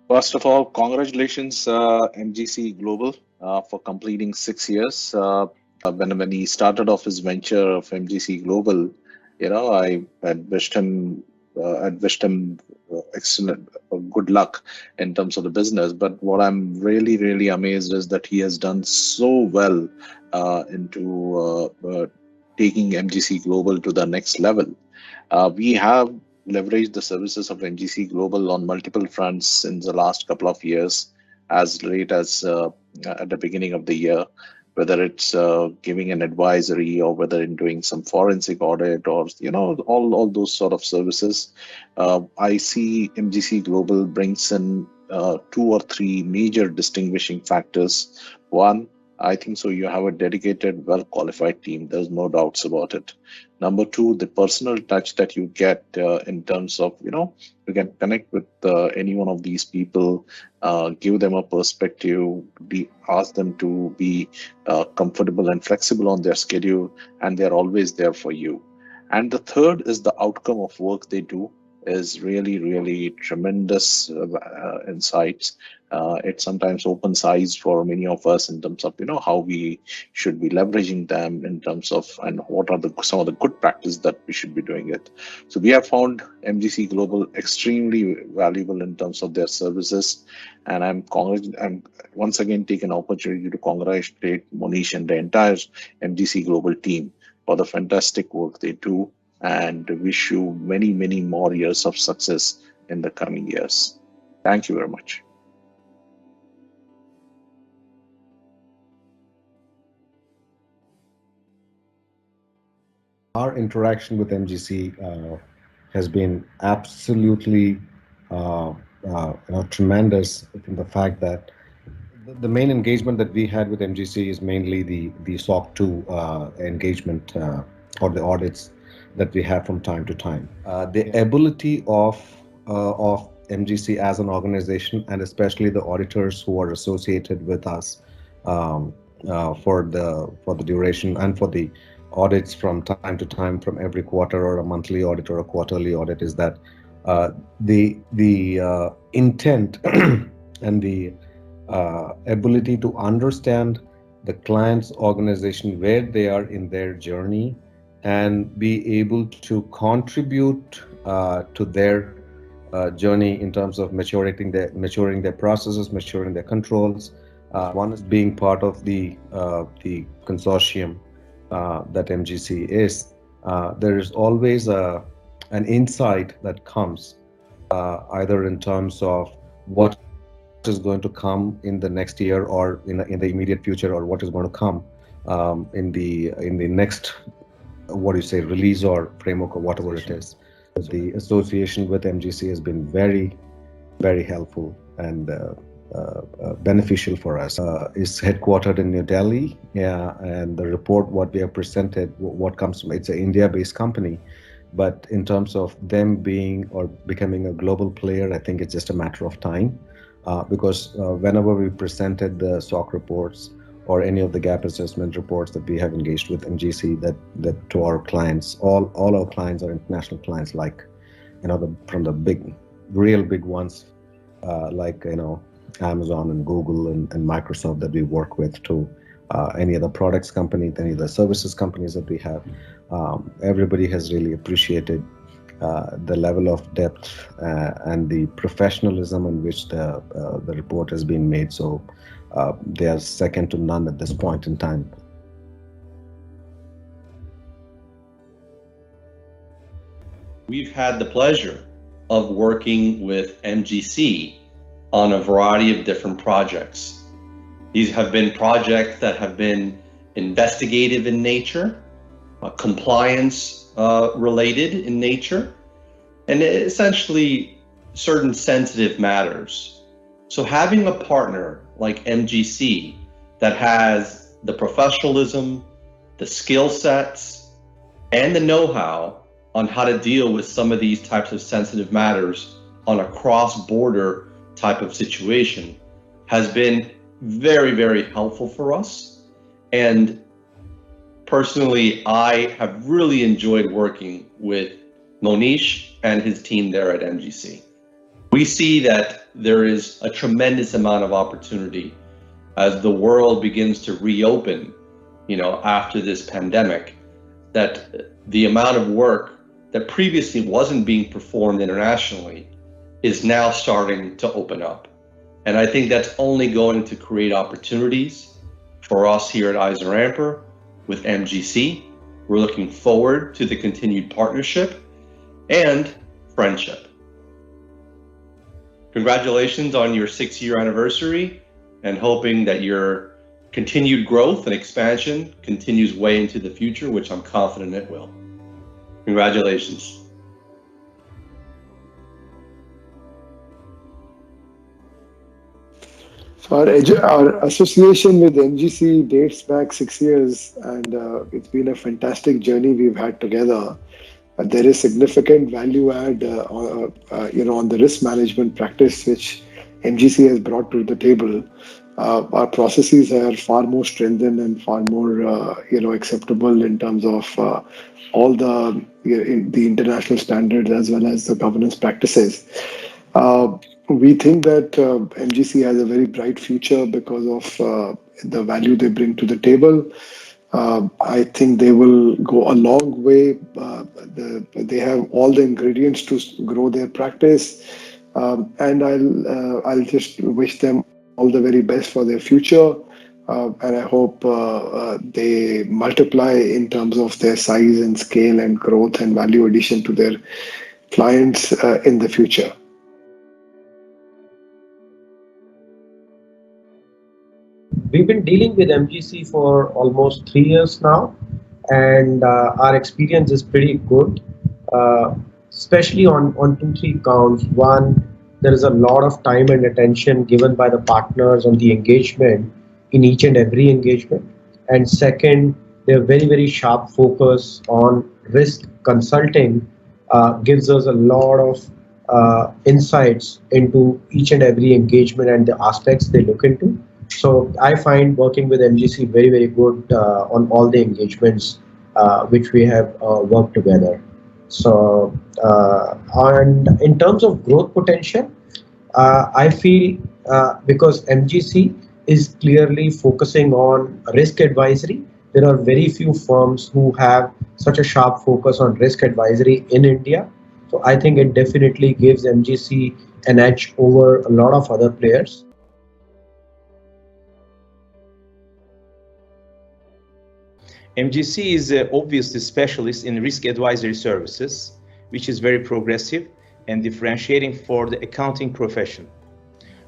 First of all, congratulations, MGC Global, for completing 6 years. When he started off his venture of MGC Global, I had wished him excellent, good luck in terms of the business. But what I'm really, really amazed is that he has done so well into taking MGC Global to the next level. We have leveraged the services of MGC Global on multiple fronts in the last couple of years, as late as at the beginning of the year, whether it's giving an advisory or whether in doing some forensic audit or all those sort of services. I see MGC Global brings in two or three major distinguishing factors. One, I think so. You have a dedicated, well qualified team. There's no doubts about it. Number two, the personal touch that you get in terms of, you can connect with any one of these people, give them a perspective, ask them to be comfortable and flexible on their schedule, and they're always there for you. And the third is the outcome of work they do is really, really tremendous insights. It sometimes opens eyes for many of us in terms of how we should be leveraging them in terms of and what are the some of the good practice that we should be doing it. So we have found MGC Global extremely valuable in terms of their services, and I'm once again take an opportunity to congratulate Monish and the entire MGC Global team for the fantastic work they do, and wish you many, many more years of success in the coming years. Thank you very much. Our interaction with MGC has been absolutely tremendous in the fact that the main engagement that we had with MGC is mainly the SOC 2 engagement or the audits that we have from time to time. The ability of MGC as an organization, and especially the auditors who are associated with us um, for the duration and for the audits from time to time, from every quarter or a monthly audit or a quarterly audit, is that the intent and the ability to understand the client's organization, where they are in their journey, and be able to contribute to their journey in terms of maturing their processes, maturing their controls. One is being part of the consortium that MGC is. There is always an insight that comes either in terms of what is going to come in the next year or in the immediate future, or what is going to come in the next, what do you say, release or framework or whatever it is. The association with MGC has been very, very helpful and beneficial for us. Is headquartered in New Delhi, yeah, and the report what we have presented, what comes from, it's an India-based company, but in terms of them being or becoming a global player, I think it's just a matter of time. Because whenever we presented the SOC reports or any of the gap assessment reports that we have engaged with MGC, that to our clients, all our clients are international clients, like from the big, real big ones, like Amazon and Google and Microsoft that we work with, to any other products company, any other services companies that we have. Everybody has really appreciated the level of depth and the professionalism in which the report has been made. So they are second to none at this point in time. We've had the pleasure of working with MGC on a variety of different projects. These have been projects that have been investigative in nature, compliance related in nature, and essentially certain sensitive matters. So having a partner like MGC that has the professionalism, the skill sets, and the know-how on how to deal with some of these types of sensitive matters on a cross-border type of situation has been very, very helpful for us. And personally, I have really enjoyed working with Monish and his team there at MGC. We see that there is a tremendous amount of opportunity as the world begins to reopen, after this pandemic, that the amount of work that previously wasn't being performed internationally is now starting to open up. And I think that's only going to create opportunities for us here at Eisner Amper with MGC. We're looking forward to the continued partnership and friendship. Congratulations on your 6-year anniversary, and hoping that your continued growth and expansion continues way into the future, which I'm confident it will. Congratulations. So our association with MGC dates back 6 years, and it's been a fantastic journey we've had together. There is significant value add, on the risk management practice which MGC has brought to the table. Our processes are far more strengthened and far more, acceptable in terms of all the international standards as well as the governance practices. We think that MGC has a very bright future because of the value they bring to the table. I think they will go a long way. They have all the ingredients to grow their practice, and I'll just wish them all the very best for their future. And I hope they multiply in terms of their size and scale and growth and value addition to their clients in the future. We've been dealing with MGC for almost 3 years now, and our experience is pretty good, especially on 2, 3 counts. One, there is a lot of time and attention given by the partners on the engagement in each and every engagement. And second, they're very, very sharp focus on risk consulting, gives us a lot of insights into each and every engagement and the aspects they look into. So I find working with MGC very, very good on all the engagements which we have worked together. So, and in terms of growth potential, I feel because MGC is clearly focusing on risk advisory, there are very few firms who have such a sharp focus on risk advisory in India. So I think it definitely gives MGC an edge over a lot of other players. MGC is obviously specialist in risk advisory services, which is very progressive and differentiating for the accounting profession.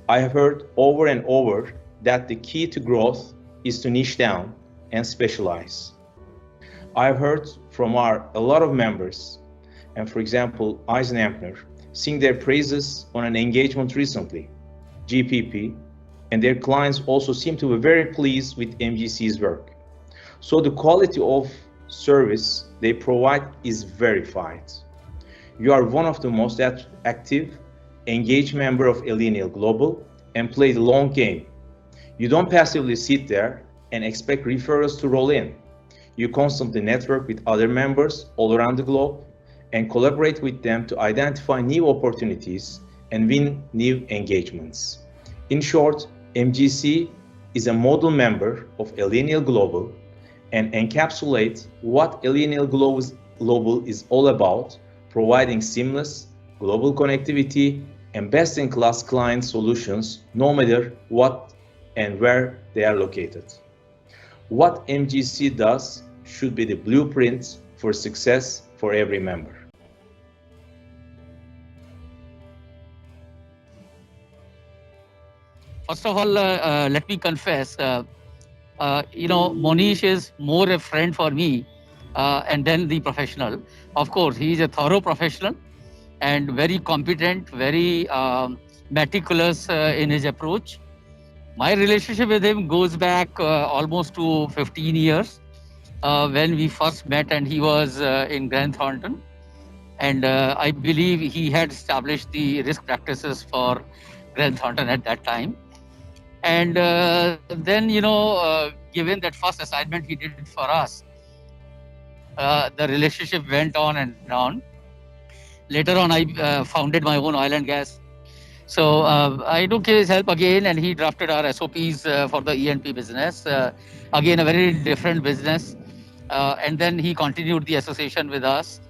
I have heard over and over that the key to growth is to niche down and specialize. I have heard from a lot of members, and for example, Eisner Amper, sing their praises on an engagement recently, GPP, and their clients also seem to be very pleased with MGC's work. So the quality of service they provide is verified. You are one of the most active, engaged member of Allinial Global and play the long game. You don't passively sit there and expect referrals to roll in. You constantly network with other members all around the globe and collaborate with them to identify new opportunities and win new engagements. In short, MGC is a model member of Allinial Global and encapsulate what Allinial Global is all about, providing seamless global connectivity and best-in-class client solutions no matter what and where they are located. What MGC does should be the blueprint for success for every member. First of all, let me confess, Monish is more a friend for me and then the professional. Of course, he is a thorough professional and very competent, very meticulous in his approach. My relationship with him goes back almost to 15 years when we first met, and he was in Grant Thornton. And I believe he had established the risk practices for Grant Thornton at that time. And then, given that first assignment he did for us, the relationship went on and on. Later on, I founded my own oil and gas So I took his help again, and he drafted our SOPs for the E&P business. Again, a very different business. And then he continued the association with us.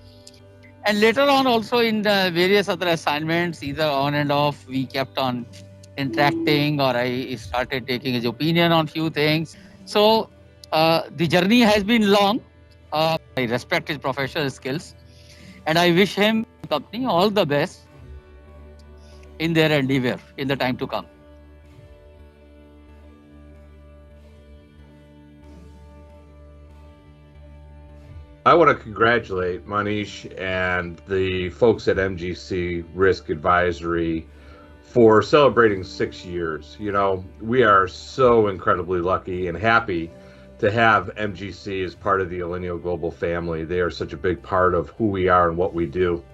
And later on, also in various other assignments, either on and off, we kept on interacting, or I started taking his opinion on few things. So the journey has been long. I respect his professional skills, and I wish him company all the best in their endeavor in the time to come. I want to congratulate Manish and the folks at MGC Risk Advisory for celebrating 6 years. You know, we are so incredibly lucky and happy to have MGC as part of the Allinial Global family. They are such a big part of who we are and what we do.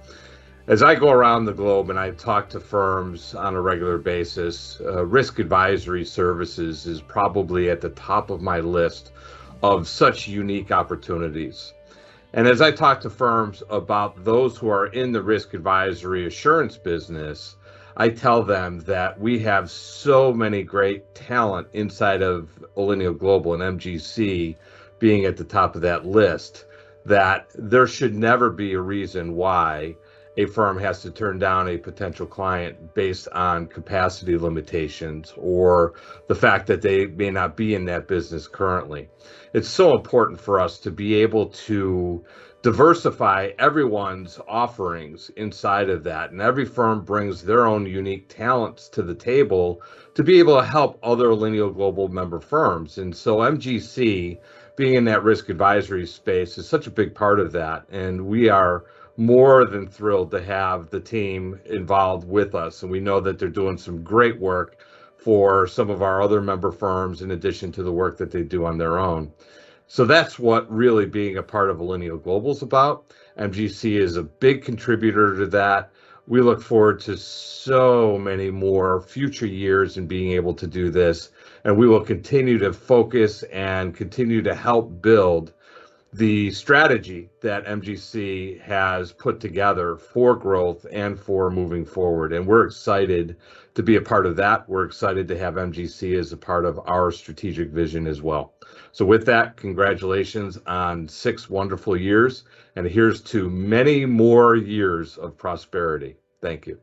As I go around the globe and I talk to firms on a regular basis, risk advisory services is probably at the top of my list of such unique opportunities. And as I talk to firms about those who are in the risk advisory assurance business, I tell them that we have so many great talent inside of Allinial Global and MGC being at the top of that list, that there should never be a reason why a firm has to turn down a potential client based on capacity limitations or the fact that they may not be in that business currently. It's so important for us to be able to diversify everyone's offerings inside of that. And every firm brings their own unique talents to the table to be able to help other Allinial Global member firms. And so MGC, being in that risk advisory space, is such a big part of that. And we are more than thrilled to have the team involved with us. And we know that they're doing some great work for some of our other member firms in addition to the work that they do on their own. So that's what really being a part of Allinial Global is about. MGC is a big contributor to that. We look forward to so many more future years in being able to do this. And we will continue to focus and continue to help build the strategy that MGC has put together for growth and for moving forward. And we're excited to be a part of that. We're excited to have MGC as a part of our strategic vision as well. So with that, congratulations on 6 wonderful years, and here's to many more years of prosperity. Thank you.